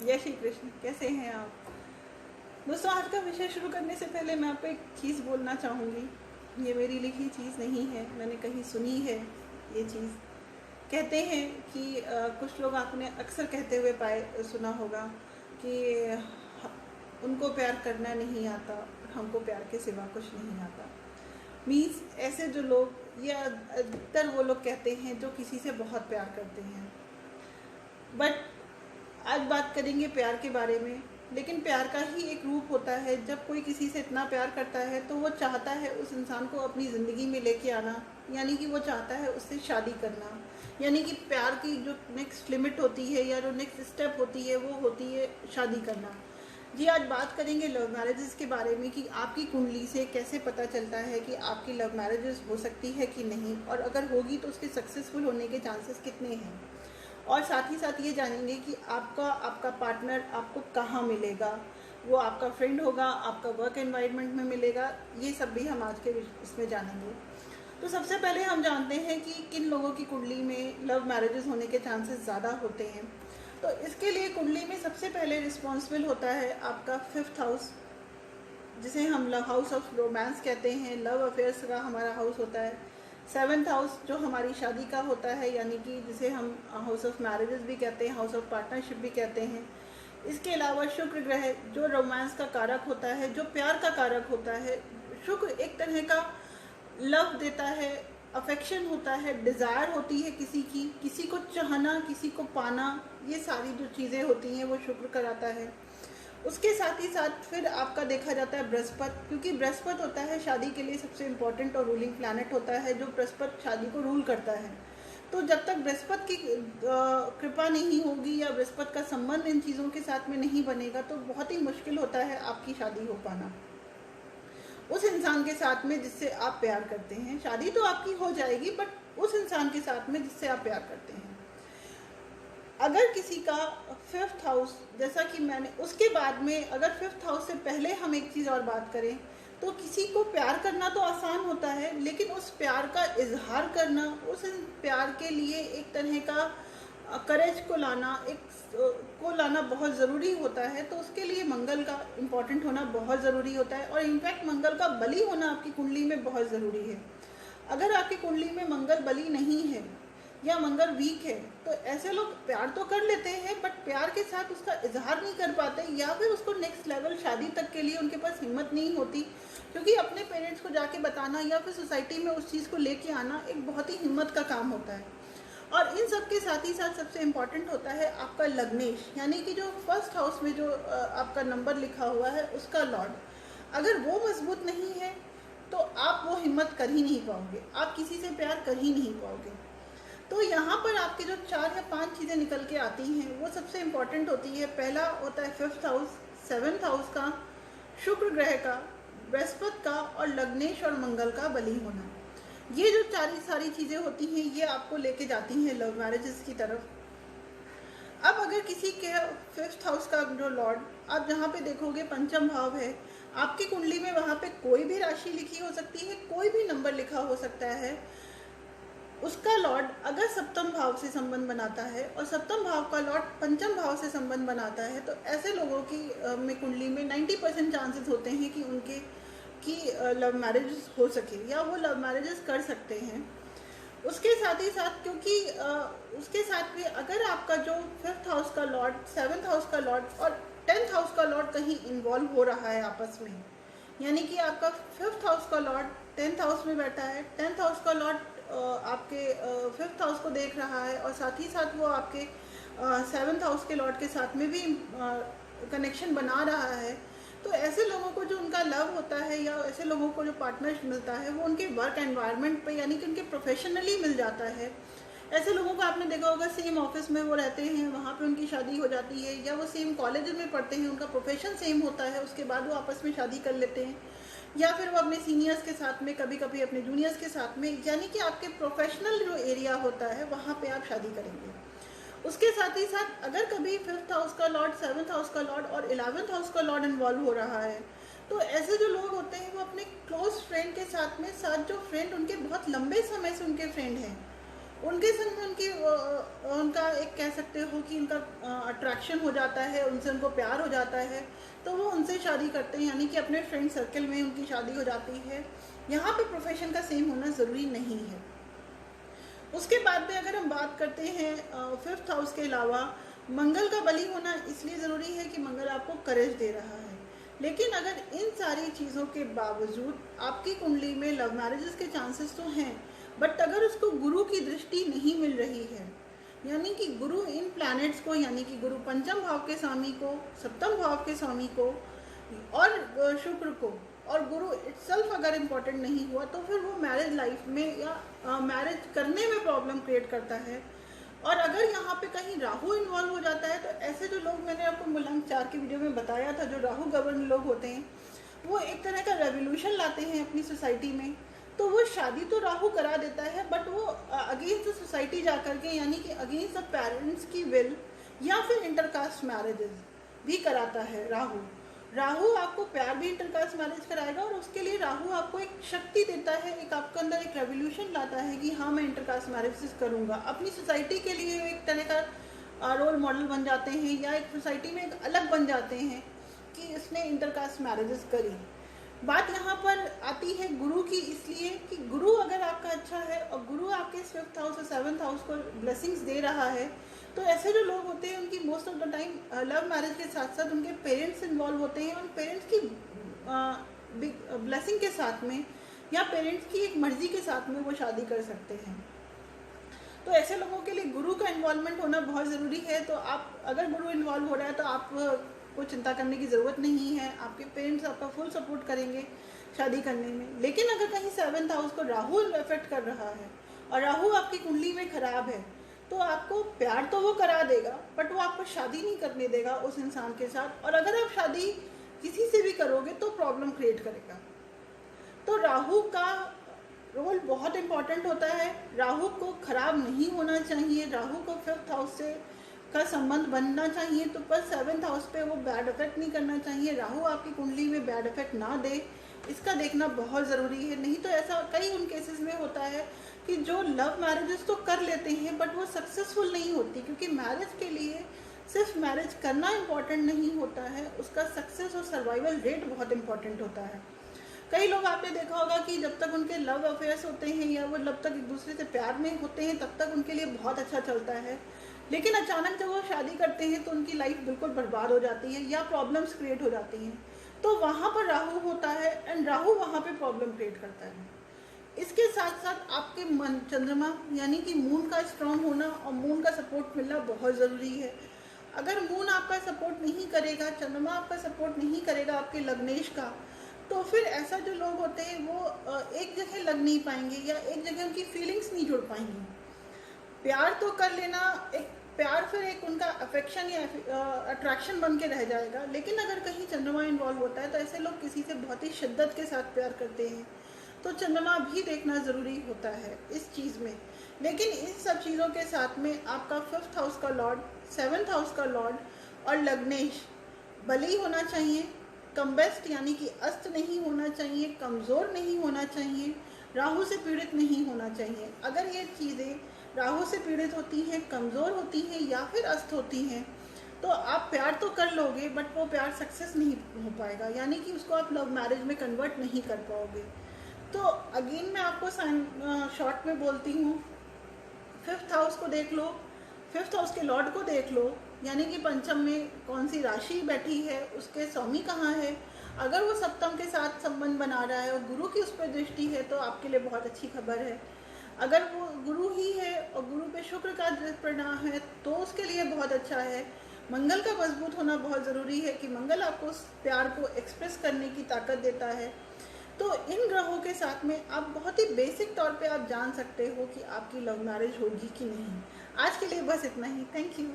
जय श्री कृष्ण। कैसे हैं आप दोस्तों? आज का विषय शुरू करने से पहले मैं आपको एक चीज़ बोलना चाहूँगी। ये मेरी लिखी चीज़ नहीं है, मैंने कहीं सुनी है ये चीज़। कहते हैं कि कुछ लोग आपने अक्सर कहते हुए सुना होगा कि उनको प्यार करना नहीं आता, हमको प्यार के सिवा कुछ नहीं आता। मीन्स ऐसे जो लोग या अधिकतर वो लोग कहते हैं जो किसी से बहुत प्यार करते हैं। बट आज बात करेंगे प्यार के बारे में। लेकिन प्यार का ही एक रूप होता है, जब कोई किसी से इतना प्यार करता है तो वो चाहता है उस इंसान को अपनी ज़िंदगी में लेके आना, यानी कि वो चाहता है उससे शादी करना। यानी कि प्यार की जो नेक्स्ट लिमिट होती है या जो नेक्स्ट स्टेप होती है वो होती है शादी करना। जी, आज बात करेंगे लव मैरिजेस के बारे में कि आपकी कुंडली से कैसे पता चलता है कि आपकी लव मैरिजेस हो सकती है कि नहीं, और अगर होगी तो उसके सक्सेसफुल होने के चांसेस कितने हैं। और साथ ही साथ ये जानेंगे कि आपका पार्टनर आपको कहाँ मिलेगा। वो आपका फ्रेंड होगा, आपका वर्क एनवायरनमेंट में मिलेगा, ये सब भी हम आज के इसमें जानेंगे। तो सबसे पहले हम जानते हैं कि किन लोगों की कुंडली में लव मैरिजेस होने के चांसेस ज़्यादा होते हैं। तो इसके लिए कुंडली में सबसे पहले रिस्पॉन्सिबल होता है आपका 5th हाउस, जिसे हम लव हाउस ऑफ रोमांस कहते हैं। लव अफेयर्स का हमारा हाउस होता है। 7th हाउस जो हमारी शादी का होता है, यानी कि जिसे हम हाउस ऑफ मैरिजेस भी कहते हैं, हाउस ऑफ पार्टनरशिप भी कहते हैं। इसके अलावा शुक्र ग्रह जो रोमांस का कारक होता है, जो प्यार का कारक होता है। शुक्र एक तरह का लव देता है, अफेक्शन होता है, डिज़ायर होती है किसी को चाहना, किसी को पाना, ये सारी जो चीज़ें होती हैं वो शुक्र कराता है। उसके साथ ही साथ फिर आपका देखा जाता है बृहस्पति, क्योंकि बृहस्पति होता है शादी के लिए सबसे इम्पोर्टेंट और रूलिंग प्लैनेट होता है, जो बृहस्पति शादी को रूल करता है। तो जब तक बृहस्पति की कृपा नहीं होगी या बृहस्पति का संबंध इन चीज़ों के साथ में नहीं बनेगा तो बहुत ही मुश्किल होता है आपकी शादी हो पाना उस इंसान के साथ में जिससे आप प्यार करते हैं। शादी तो आपकी हो जाएगी, बट उस इंसान के साथ में जिससे आप प्यार करते हैं। अगर किसी का 5th हाउस, जैसा कि मैंने उसके बाद में, अगर 5th हाउस से पहले हम एक चीज़ और बात करें तो किसी को प्यार करना तो आसान होता है, लेकिन उस प्यार का इजहार करना, उस प्यार के लिए एक तरह का करेज को लाना बहुत ज़रूरी होता है। तो उसके लिए मंगल का इम्पोर्टेंट होना बहुत ज़रूरी होता है, और इनफैक्ट मंगल का बली होना आपकी कुंडली में बहुत ज़रूरी है। अगर आपकी कुंडली में मंगल बली नहीं है या मंगल वीक है तो ऐसे लोग प्यार तो कर लेते हैं, बट प्यार के साथ उसका इजहार नहीं कर पाते, या फिर उसको नेक्स्ट लेवल शादी तक के लिए उनके पास हिम्मत नहीं होती, क्योंकि अपने पेरेंट्स को जाके बताना या फिर सोसाइटी में उस चीज़ को लेके आना एक बहुत ही हिम्मत का काम होता है। और इन सब के साथ ही साथ सबसे इम्पॉर्टेंट होता है आपका लग्नेश, यानी कि जो 1st हाउस में जो आपका नंबर लिखा हुआ है उसका लॉर्ड, अगर वो मजबूत नहीं है तो आप वो हिम्मत कर ही नहीं पाओगे, आप किसी से प्यार कर ही नहीं पाओगे। तो यहाँ पर आपके जो 4 या 5 चीज़ें निकल के आती हैं वो सबसे इम्पॉर्टेंट होती है। पहला होता है 5th हाउस, 7th हाउस का, शुक्र ग्रह का, बृहस्पति का और लग्नेश और मंगल का बली होना। ये जो सारी चीज़ें होती हैं ये आपको लेके जाती हैं लव मैरिजेस की तरफ। अब अगर किसी के 5th हाउस का जो लॉर्ड, आप जहाँ पे देखोगे पंचम भाव है आपकी कुंडली में, वहाँ पे कोई भी राशि लिखी हो सकती है, कोई भी नंबर लिखा हो सकता है। उसका लॉर्ड अगर 7म भाव से संबंध बनाता है और 7म भाव का लॉर्ड पंचम भाव से संबंध बनाता है, तो ऐसे लोगों की में कुंडली में 90% चांसेस होते हैं कि उनके लव मैरिजेस हो सके या वो लव मैरिजेस कर सकते हैं। उसके साथ ही साथ, क्योंकि उसके साथ भी अगर आपका जो 5th हाउस का लॉर्ड, 7th हाउस का लॉर्ड और 10th हाउस का लॉर्ड कहीं इन्वॉल्व हो रहा है आपस में, यानी कि आपका 5th हाउस का लॉर्ड 10th हाउस में बैठा है, 10th हाउस का लॉर्ड आपके 5th हाउस को देख रहा है, और साथ ही साथ वो आपके 7th हाउस के लॉर्ड के साथ में भी कनेक्शन बना रहा है, तो ऐसे लोगों को जो उनका लव होता है या ऐसे लोगों को जो पार्टनर मिलता है वो उनके वर्क एनवायरनमेंट पे, यानी कि उनके प्रोफेशनली मिल जाता है। ऐसे लोगों को आपने देखा होगा सेम ऑफिस में वो रहते हैं, वहाँ पे उनकी शादी हो जाती है, या वो सेम कॉलेज में पढ़ते हैं, उनका प्रोफेशन सेम होता है, उसके बाद वो आपस में शादी कर लेते हैं, या फिर वो अपने सीनियर्स के साथ में, कभी कभी अपने जूनियर्स के साथ में, यानी कि आपके प्रोफेशनल जो एरिया होता है वहाँ पे आप शादी करेंगे। उसके साथ ही साथ अगर कभी 5th हाउस का लॉर्ड, 7th हाउस का लॉर्ड और 11th हाउस का लॉर्ड इन्वॉल्व हो रहा है, तो ऐसे जो लोग होते हैं वो अपने क्लोज फ्रेंड के साथ में, जो फ्रेंड उनके बहुत लंबे समय से उनके फ्रेंड हैं, उनके संग में उनका एक कह सकते हो कि उनका अट्रैक्शन हो जाता है, उनसे उनको प्यार हो जाता है, तो वो उनसे शादी करते हैं, यानी कि अपने फ्रेंड सर्कल में उनकी शादी हो जाती है। यहाँ पे प्रोफेशन का सेम होना ज़रूरी नहीं है। उसके बाद में अगर हम बात करते हैं 5th हाउस के अलावा, मंगल का बली होना इसलिए ज़रूरी है कि मंगल आपको करेज दे रहा है। लेकिन अगर इन सारी चीज़ों के बावजूद आपकी कुंडली में लव मैरिजेस के चांसेस तो हैं, बट अगर उसको गुरु की दृष्टि नहीं मिल रही है, यानी कि गुरु इन प्लैनेट्स को, यानी कि गुरु पंचम भाव के स्वामी को, सप्तम भाव के स्वामी को और शुक्र को, और गुरु इटसेल्फ अगर इम्पोर्टेंट नहीं हुआ, तो फिर वो मैरिज लाइफ में या मैरिज करने में प्रॉब्लम क्रिएट करता है। और अगर यहाँ पे कहीं राहु इन्वॉल्व हो जाता है, तो ऐसे जो लोग, मैंने आपको मुलांक 4 की वीडियो में बताया था, जो राहु गवर्न लोग होते हैं, वो एक तरह का रेवोल्यूशन लाते हैं अपनी सोसाइटी में। तो वो शादी तो राहु करा देता है, बट वो अगेंस्ट सोसाइटी जा करके, यानी कि अगेंस्ट द पेरेंट्स की विल, या फिर इंटरकास्ट मैरिजेस भी कराता है राहु। राहु आपको प्यार भी इंटरकास्ट मैरिज कराएगा, और उसके लिए राहु आपको एक शक्ति देता है, एक आपके अंदर एक रेवोल्यूशन लाता है कि हाँ मैं इंटरकास्ट मैरिजेस करूँगा। अपनी सोसाइटी के लिए एक तरह का रोल मॉडल बन जाते हैं, या एक सोसाइटी में एक अलग बन जाते हैं कि इसने इंटरकास्ट मैरिजेस करी। बात यहाँ पर आती है गुरु की, इसलिए कि गुरु अगर आपका अच्छा है और गुरु आपके 5th हाउस और 7th हाउस को ब्लेसिंग्स दे रहा है, तो ऐसे जो लोग होते हैं उनकी most of the time love marriage के साथ साथ उनके पेरेंट्स इन्वॉल्व होते हैं, और पेरेंट्स की ब्लेसिंग के साथ में या पेरेंट्स की एक मर्जी के साथ में वो शादी कर सकते हैं। तो ऐसे लोगों के लिए गुरु का इन्वॉल्वमेंट होना बहुत ज़रूरी है। तो आप अगर गुरु इन्वॉल्व हो रहा है तो आप को चिंता करने की ज़रूरत नहीं है, आपके पेरेंट्स आपका फुल सपोर्ट करेंगे शादी करने में। लेकिन अगर कहीं 7th हाउस को राहु इफेक्ट कर रहा है और राहु आपकी कुंडली में खराब है, तो आपको प्यार तो वो करा देगा, बट वो आपको शादी नहीं करने देगा उस इंसान के साथ। और अगर आप शादी किसी से भी करोगे तो प्रॉब्लम क्रिएट करेगा। तो राहु का रोल बहुत इम्पॉर्टेंट होता है। राहु को खराब नहीं होना चाहिए, राहु को 5th हाउस से का संबंध बनना चाहिए, तो पर 7th हाउस पे वो बैड इफेक्ट नहीं करना चाहिए। राहु आपकी कुंडली में बैड इफेक्ट ना दे, इसका देखना बहुत ज़रूरी है। नहीं तो ऐसा कई उन केसेस में होता है कि जो लव मैरिजेस तो कर लेते हैं बट वो सक्सेसफुल नहीं होती, क्योंकि मैरिज के लिए सिर्फ मैरिज करना इम्पॉर्टेंट नहीं होता है, उसका सक्सेस और सर्वाइवल रेट बहुत इम्पॉर्टेंट होता है। कई लोग आपने देखा होगा कि जब तक उनके लव अफेयर्स होते हैं या वो जब तक एक दूसरे से प्यार में होते हैं तब तक उनके लिए बहुत अच्छा चलता है, लेकिन अचानक जब वो शादी करते हैं तो उनकी लाइफ बिल्कुल बर्बाद हो जाती है या प्रॉब्लम्स क्रिएट हो जाती हैं। तो वहाँ पर राहु होता है एंड राहु वहाँ पे प्रॉब्लम क्रिएट करता है। इसके साथ साथ आपके मन चंद्रमा यानी कि मून का स्ट्रॉन्ग होना और मून का सपोर्ट मिलना बहुत ज़रूरी है। अगर मून आपका सपोर्ट नहीं करेगा, चंद्रमा आपका सपोर्ट नहीं करेगा आपके लग्नेश का, तो फिर ऐसा जो लोग होते हैं वो एक जगह लग नहीं पाएंगे या एक जगह उनकी फीलिंग्स नहीं जुड़ पाएंगी। प्यार तो कर लेना, एक प्यार फिर एक उनका अफेक्शन या अट्रैक्शन बन के रह जाएगा। लेकिन अगर कहीं चंद्रमा इन्वॉल्व होता है तो ऐसे लोग किसी से बहुत ही शिद्दत के साथ प्यार करते हैं, तो चंद्रमा भी देखना ज़रूरी होता है इस चीज़ में। लेकिन इन सब चीज़ों के साथ में आपका 5th हाउस का लॉर्ड, 7th हाउस का लॉर्ड और लग्नेश बली होना चाहिए, कम्बेस्ट यानी कि अस्त नहीं होना चाहिए, कमज़ोर नहीं होना चाहिए, राहु से पीड़ित नहीं होना चाहिए। अगर ये चीज़ें राहु से पीड़ित होती हैं, कमज़ोर होती हैं या फिर अस्त होती हैं, तो आप प्यार तो कर लोगे बट वो प्यार सक्सेस नहीं हो पाएगा, यानी कि उसको आप लव मैरिज में कन्वर्ट नहीं कर पाओगे। तो अगेन मैं आपको शॉर्ट में बोलती हूँ, 5th हाउस को देख लो, 5th हाउस के लॉर्ड को देख लो, यानी कि पंचम में कौन सी राशि बैठी है, उसके स्वामी कहाँ है। अगर वो सप्तम के साथ संबंध बना रहा है और गुरु की उस पर दृष्टि है तो आपके लिए बहुत अच्छी खबर है। अगर वो गुरु ही है और गुरु पे शुक्र का परिणाम है तो उसके लिए बहुत अच्छा है। मंगल का मजबूत होना बहुत ज़रूरी है कि मंगल आपको उस प्यार को एक्सप्रेस करने की ताकत देता है। तो इन ग्रहों के साथ में आप बहुत ही बेसिक तौर पे आप जान सकते हो कि आपकी लव मैरिज होगी कि नहीं। आज के लिए बस इतना ही। Thank you.